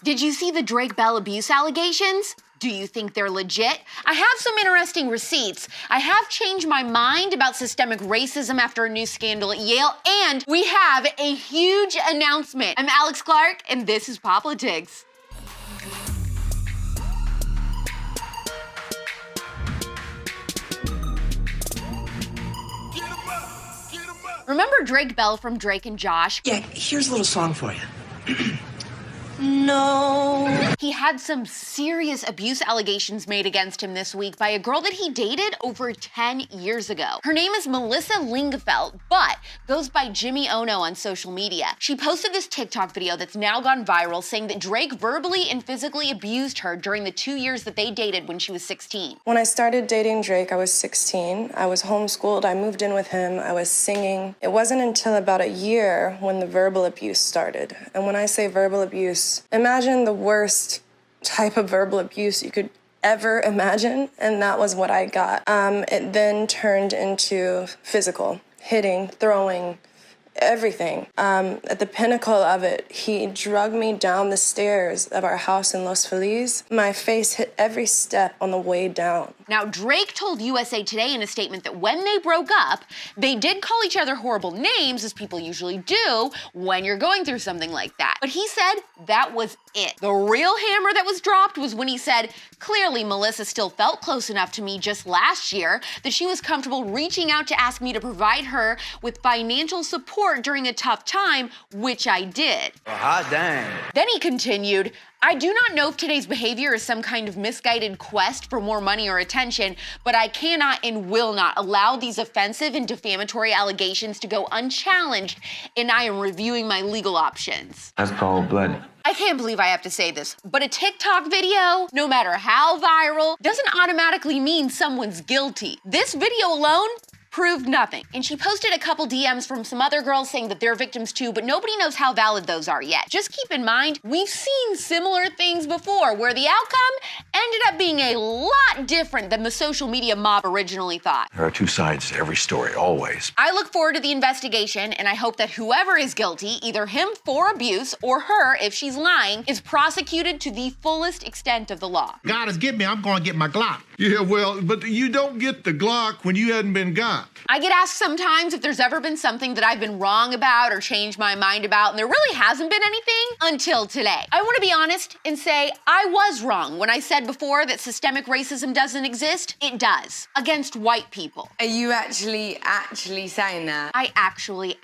Did you see the Drake Bell abuse allegations? Do you think they're legit? I have some interesting receipts. I have changed my mind about systemic racism after a new scandal at Yale, and we have a huge announcement. I'm AlexClark, and this is POPlitics. Remember Drake Bell from Drake and Josh? Yeah, here's a little song for you. No. He had some serious abuse allegations made against him this week by a girl that he dated over 10 years ago. Her name is Melissa Lingefeld, but goes by Jimmy Ono on social media. She posted this TikTok video that's now gone viral saying that Drake verbally and physically abused her during the 2 years that they dated when she was 16. When I started dating Drake, I was 16. I was homeschooled. I moved in with him. I was singing. It wasn't until about a year when the verbal abuse started. And when I say verbal abuse, imagine the worst type of verbal abuse you could ever imagine, and that was what I got. It then turned into physical, hitting, throwing, everything. At the pinnacle of it, he dragged me down the stairs of our house in Los Feliz. My face hit every step on the way down. Now, Drake told USA Today in a statement that when they broke up, they did call each other horrible names, as people usually do when you're going through something like that. But he said that was it. The real hammer that was dropped was when he said, clearly Melissa still felt close enough to me just last year that she was comfortable reaching out to ask me to provide her with financial support during a tough time, which I did. Hot dang. Then he continued, I do not know if today's behavior is some kind of misguided quest for more money or attention, but I cannot and will not allow these offensive and defamatory allegations to go unchallenged, and I am reviewing my legal options. That's cold-blooded. I can't believe I have to say this, but a TikTok video, no matter how viral, doesn't automatically mean someone's guilty. This video alone proved nothing. And she posted a couple DMs from some other girls saying that they're victims too, but nobody knows how valid those are yet. Just keep in mind, we've seen similar things before where the outcome ended up being a lot different than the social media mob originally thought. There are two sides to every story, always. I look forward to the investigation, and I hope that whoever is guilty, either him for abuse or her, if she's lying, is prosecuted to the fullest extent of the law. God has given me, I'm gonna get my Glock. Yeah, well, but you don't get the Glock when you hadn't been got. I get asked sometimes if there's ever been something that I've been wrong about or changed my mind about, and there really hasn't been anything until today. I want to be honest and say I was wrong when I said before that systemic racism doesn't exist. It does. Against white people. Are you actually saying that? I actually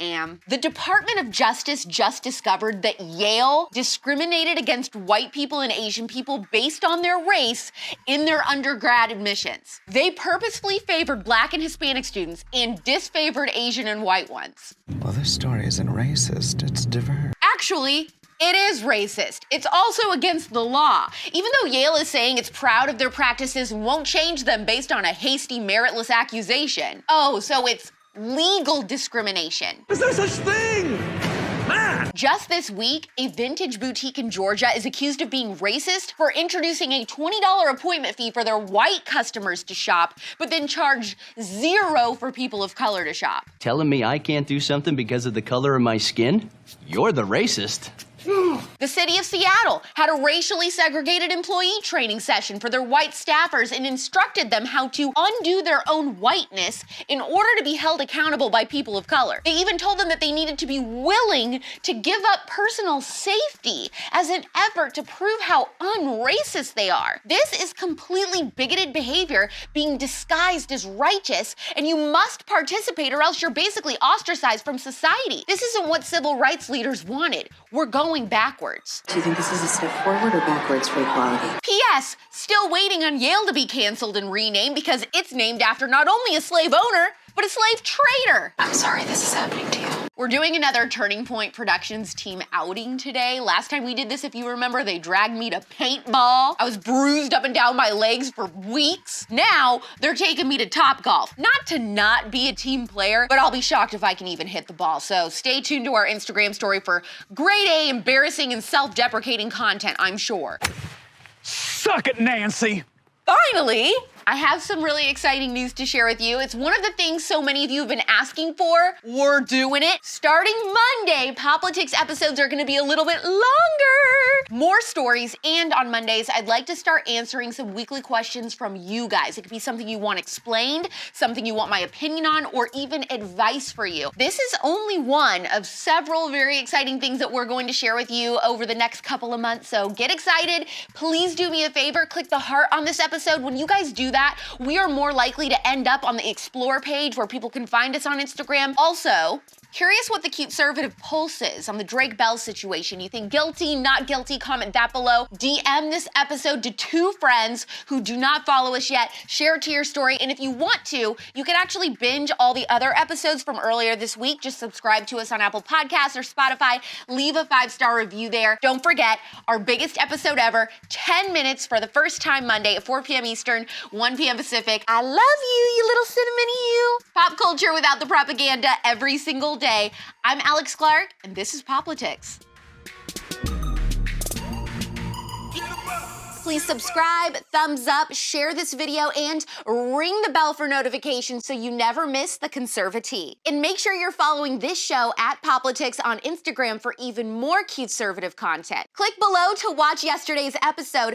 am. The Department of Justice just discovered that Yale discriminated against white people and Asian people based on their race in their undergrad admissions. They purposefully favored Black and Hispanic students and disfavored Asian and white ones. Well, this story isn't racist, it's diverse. Actually, it is racist. It's also against the law. Even though Yale is saying it's proud of their practices and won't change them based on a hasty, meritless accusation. Oh, so it's legal discrimination. Is there such thing? Man. Just this week, a vintage boutique in Georgia is accused of being racist for introducing a $20 appointment fee for their white customers to shop, but then charged $0 for people of color to shop. Telling me I can't do something because of the color of my skin? You're the racist. The city of Seattle had a racially segregated employee training session for their white staffers and instructed them how to undo their own whiteness in order to be held accountable by people of color. They even told them that they needed to be willing to give up personal safety as an effort to prove how unracist they are. This is completely bigoted behavior being disguised as righteous, and you must participate or else you're basically ostracized from society. This isn't what civil rights leaders wanted. We're going backwards. Do you think this is a step forward or backwards for equality? P.S. Still waiting on Yale to be canceled and renamed because it's named after not only a slave owner, but a slave trader. I'm sorry this is happening to you. We're doing another Turning Point Productions team outing today. Last time we did this, if you remember, they dragged me to paintball. I was bruised up and down my legs for weeks. Now, they're taking me to Topgolf. Not to not be a team player, but I'll be shocked if I can even hit the ball. So stay tuned to our Instagram story for grade A embarrassing and self-deprecating content, I'm sure. Suck it, Nancy. Finally, I have some really exciting news to share with you. It's one of the things so many of you have been asking for. We're doing it. Starting Monday, POPlitics episodes are gonna be a little bit longer. More stories, and on Mondays, I'd like to start answering some weekly questions from you guys. It could be something you want explained, something you want my opinion on, or even advice for you. This is only one of several very exciting things that we're going to share with you over the next couple of months, so get excited. Please do me a favor, click the heart on this episode. When you guys do that, we are more likely to end up on the Explore page where people can find us on Instagram. Also, curious what the CUTEservative pulse is on the Drake Bell situation. You think guilty, not guilty? Comment that below. DM this episode to 2 friends who do not follow us yet. Share it to your story, and if you want to, you can actually binge all the other episodes from earlier this week. Just subscribe to us on Apple Podcasts or Spotify. Leave a 5-star review there. Don't forget, our biggest episode ever, 10 minutes for the first time Monday at 4 p.m. Eastern, 1 p.m. Pacific. I love you, you little cinnamon you. Pop culture without the propaganda every single day. I'm AlexClark, and this is POPlitics. Please subscribe, thumbs up, share this video, and ring the bell for notifications so you never miss the conservatee. And make sure you're following this show at POPlitics on Instagram for even more CUTEservative content. Click below to watch yesterday's episode.